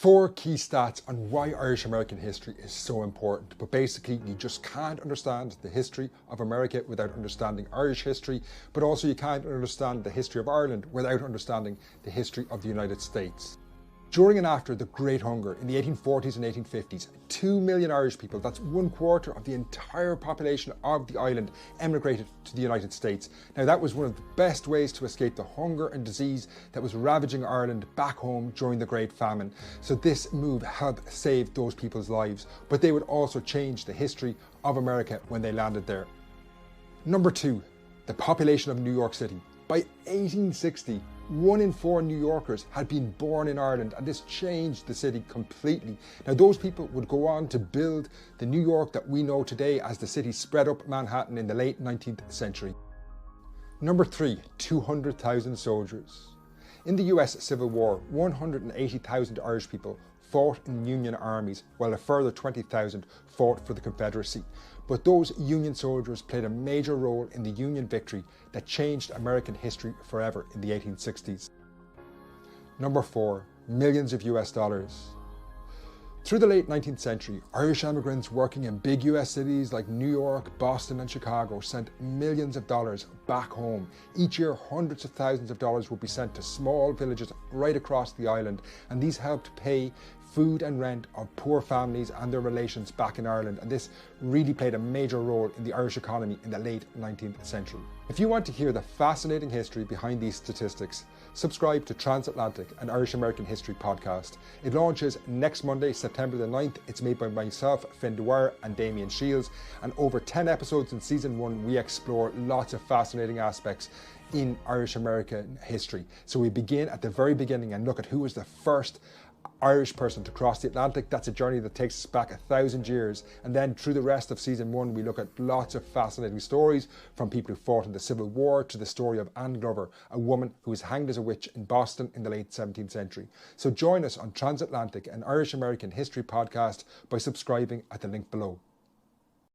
Four key stats on why Irish American history is so important, but basically you just can't understand the history of America without understanding Irish history, but also you can't understand the history of Ireland without understanding the history of the United States. During and after the Great Hunger in the 1840s and 1850s, 2 million Irish people, that's 1/4 of the entire population of the island, emigrated to the United States. Now that was one of the best ways to escape the hunger and disease that was ravaging Ireland back home during the Great Famine. So this move helped save those people's lives, but they would also change the history of America when they landed there. Number 2, the population of New York City. By 1860, 1 in 4 New Yorkers had been born in Ireland, and this changed the city completely. Now those people would go on to build the New York that we know today as the city spread up Manhattan in the late 19th century. Number 3, 200,000 soldiers. In the US Civil War, 180,000 Irish people fought in Union armies, while a further 20,000 fought for the Confederacy. But those Union soldiers played a major role in the Union victory that changed American history forever in the 1860s. Number 4, millions of US dollars. Through the late 19th century, Irish immigrants working in big US cities like New York, Boston and Chicago sent millions of dollars back home. Each year, hundreds of thousands of dollars would be sent to small villages right across the island, and these helped pay food and rent of poor families and their relations back in Ireland, and this really played a major role in the Irish economy in the late 19th century. If you want to hear the fascinating history behind these statistics, subscribe to Transatlantic, an Irish American history podcast. It launches next Monday, September the 9th. It's made by myself, Finn Dwyer and Damien Shields, and over 10 episodes in season 1 we explore lots of fascinating aspects in Irish American history. So we begin at the very beginning and look at who was the first Irish person to cross the Atlantic. That's a journey that takes us back 1,000 years, and then through the rest of season 1 we look at lots of fascinating stories, from people who fought in the Civil War to the story of Anne Glover, a woman who was hanged as a witch in Boston in the late 17th century. So join us on Transatlantic, an Irish American history podcast, by subscribing at the link below.